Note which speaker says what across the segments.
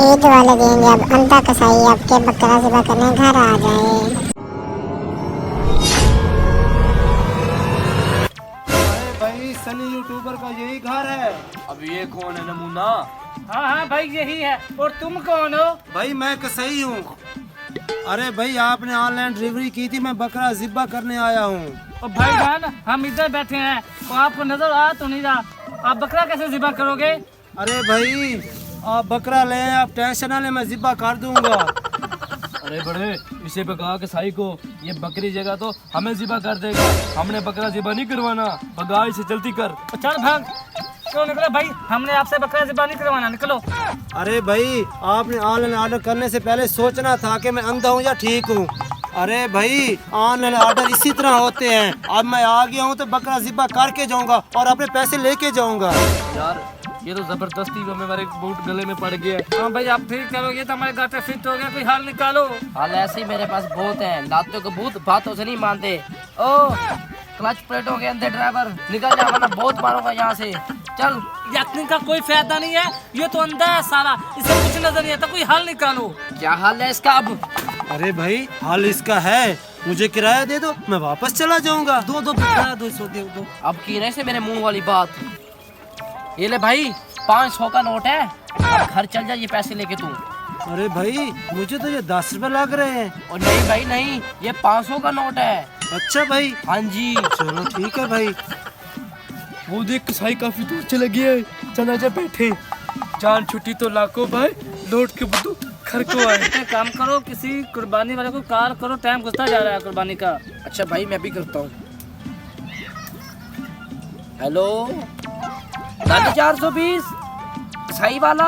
Speaker 1: ईद वाले दिन जब अंधा कसाई आपके बकरा ज़िबा करने घर आ जाए।
Speaker 2: अरे भाई सनी यूट्यूबर का यही घर है।
Speaker 3: अब ये कौन है नमूना?
Speaker 4: हाँ हाँ भाई यही है। और तुम कौन हो?
Speaker 2: भाई मैं कसाई हूँ। अरे भाई आपने ऑनलाइन डिलीवरी की थी, मैं बकरा ज़िबा करने आया हूँ।
Speaker 4: और भाई जान हम इधर बैठे हैं तो आपको नजर आ तो नहीं रहा, आप बकरा कैसे ज़िबा करोगे?
Speaker 2: अरे भाई आप बकरा ले, आप टेंशन ना ले, मैं ज़िबा कर दूंगा।
Speaker 3: अरे बड़े, इसे पे कहा कसाई को ये बकरी जगह तो हमें ज़िबा कर देगा। हमने बकरा ज़िबा नहीं करवाना। भगा इसे, जल्दी कर।
Speaker 4: चल भाग। क्यों निकलो भाई, हमने आपसे बकरा ज़िबा नहीं करवाना, निकलो।
Speaker 2: अरे भाई आपने ऑनलाइन ऑर्डर करने से पहले सोचना था कि मैं अंधा हूँ या ठीक हूँ। अरे भाई ऑनलाइन ऑर्डर इसी तरह होते हैं। अब मैं आ गया हूँ तो बकरा ज़िबा करके जाऊंगा और अपने पैसे लेके जाऊंगा।
Speaker 3: यार ये तो जबरदस्ती हमारे बूट गले में पड़ गया।
Speaker 4: हाँ भाई आप ठीक करोगे तो हमारे गाते फिट हो गया, कोई हाल निकालो।
Speaker 5: हाल ऐसे ही मेरे पास बहुत है, लातों को भूत बातों से नहीं मानते। ओ क्लच प्लेट हो गए अंधे ड्राइवर, निकल जा वरना बहुत मारूंगा यहाँ से। चल।
Speaker 4: यकीन का कोई फायदा नहीं है, ये तो अंधा है सारा, इसे कुछ नजर नहीं आता, कोई हाल निकालो।
Speaker 5: क्या हाल है इसका अब?
Speaker 2: अरे भाई हाल इसका है, मुझे किराया दे दो, मैं वापस चला जाऊंगा।
Speaker 4: दो बकरा 200 दे दो।
Speaker 5: अब की नहीं से मेरे मुंह वाली बात। ये ले भाई 500 का नोट है, अब घर चल जा ये पैसे लेके तू।
Speaker 2: अरे भाई मुझे तो ये 10 रुपए लग रहे हैं।
Speaker 5: और नहीं भाई नहीं, ये 500 का नोट है।
Speaker 2: अच्छा भाई,
Speaker 5: हाँ जी
Speaker 2: चलो ठीक है भाई।
Speaker 3: वो देख कसाई काफी दूर चले गए। चल आजा बैठे, जान छुट्टी तो लाखों भाई, नोट के बुद्धू घर को आए।
Speaker 4: एक काम करो, किसी कुर्बानी वाले को कॉल करो, टाइम गुजरता जा रहा है कुर्बानी का।
Speaker 5: अच्छा भाई मैं भी करता हूँ। हेलो 420 सही वाला।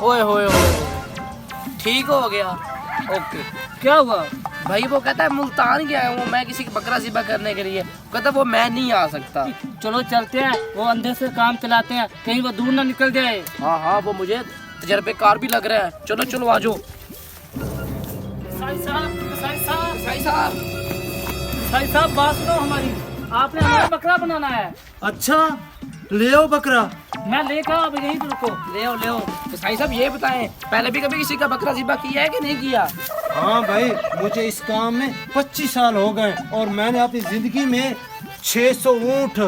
Speaker 5: ओए होए होए, ठीक हो गया। ओके।
Speaker 4: क्या हुआ?
Speaker 5: भाई वो कहता है मुल्तान गया है वो, मैं किसी की बकरा ज़िबा करने के लिए, कहता वो मैं नहीं आ सकता।
Speaker 4: चलो चलते हैं, वो अंधे से काम चलाते हैं, कहीं वो दूर ना निकल जाए।
Speaker 5: हाँ हाँ वो मुझे तजर्बेकार भी लग रहा है। चलो चलो आ जाओ।
Speaker 4: साई साहब, साई साहब,
Speaker 5: साई साहब,
Speaker 4: साई साहब बात सुनो हमारी, आपने हमारा बकरा बनाना है।
Speaker 2: अच्छा ले आओ बकरा।
Speaker 4: मैं लेकर अब यहीं पे रुको।
Speaker 5: ले आओ। तो साई साहब ये बताएं, पहले भी कभी किसी का बकरा ज़िबा किया है कि नहीं किया?
Speaker 2: हाँ भाई मुझे इस काम में 25 साल हो गए और मैंने अपनी जिंदगी में 600 ऊँट,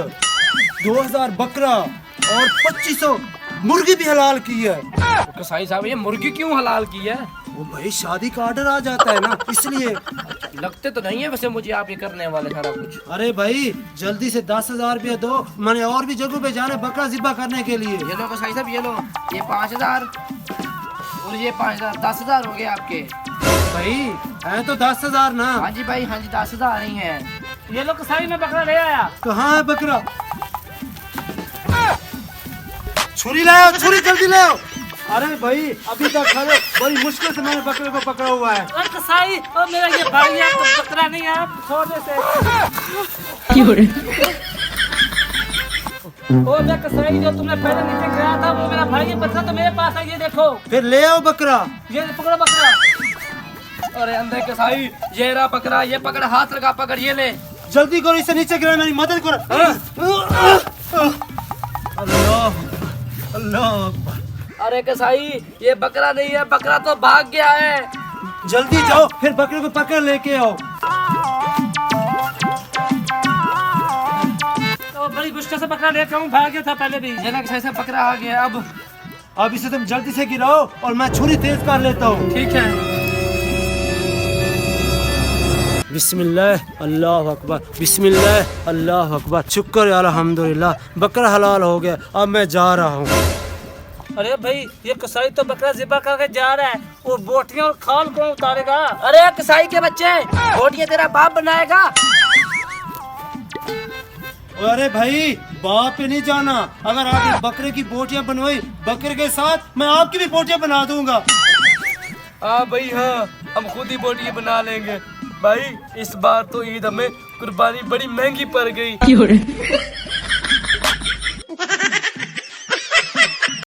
Speaker 2: 2000 बकरा और 2500 मुर्गी भी हलाल की है।
Speaker 5: तो साई साहब ये मुर्गी क्यों हलाल की है?
Speaker 2: वो भाई शादी का ऑर्डर आ जाता है ना, इसलिए।
Speaker 5: लगते तो नहीं है वैसे मुझे आप ये करने वाले सारा कुछ।
Speaker 2: अरे भाई जल्दी से 10,000 रुपया दो, मैंने और भी जगहों पे जाना है बकरा ज़िबा करने के लिए।
Speaker 5: ये लो साई साहब, ये लो, ये 5,000 और ये 5,000, 10,000 हो गए आपके।
Speaker 2: भाई है तो 10,000 ना।
Speaker 5: हाँ जी भाई, हाँ जी 10,000 ही है।
Speaker 4: ये लोग कसाई में बकरा ले आया।
Speaker 2: कहाँ है बकरा? छुरी लाओ, छुरी जल्दी लाओ। अरे भाई अभी तक खड़े, बड़ी मुश्किल से मैंने बकरे को पकड़ा हुआ है।
Speaker 4: और कसाई, और मेरा ये भाई है, तो बकरा नहीं है, छोड़ने से। ओ मैं कसाई जो तुमने पहले नीचे गिराया था, वो मेरा भाई है, बकरा तो मेरे पास है, ये देखो।
Speaker 2: फिर ले आओ बकरा।
Speaker 4: ये पकड़ो बकरा।
Speaker 5: अरे अंधे कसाई, ये रहा बकरा, ये पकड़, हाथ लगा पकड़, ये ले।
Speaker 2: जल्दी करो, इसे नीचे गिरा, मेरी मदद करो। अल्लाह अल्लाह अकबर।
Speaker 5: अरे कसाई ये बकरा नहीं है, बकरा तो भाग गया है।
Speaker 2: जल्दी जाओ, फिर बकरे को पकड़ लेके आओ।
Speaker 4: तो बड़ी मुश्किल से बकरा लेकर हूँ, भाग गया था पहले भी।
Speaker 5: ये ना कसाई साहब बकरा आ गया।
Speaker 2: अब इसे तुम जल्दी से गिराओ और मैं छुरी तेज कर लेता हूँ।
Speaker 4: ठीक है।
Speaker 2: बिस्मिल्लाह अल्लाह अकबर, बिस्मिल्लाह अल्लाह अकबर, शुक्र अल्हम्दुलिल्लाह, बकरा हलाल हो गया। अब मैं जा रहा हूँ।
Speaker 4: अरे भाई ये कसाई तो बकरा ज़िबा करके जा रहा है, वो बोटियां और खाल कौन उतारेगा?
Speaker 5: अरे कसाई के बच्चे, बोटियां तेरा बाप बनाएगा।
Speaker 2: अरे भाई बाप पे नहीं जाना, अगर आपने बकरे की बोटियां बनवाई, बकरे के साथ मैं आपकी भी बोटियां बना दूंगा।
Speaker 3: हाँ भाई हाँ, हम खुद ही बोटी बना लेंगे। भाई इस बार तो ईद हमें कुर्बानी बड़ी महंगी पड़ गई।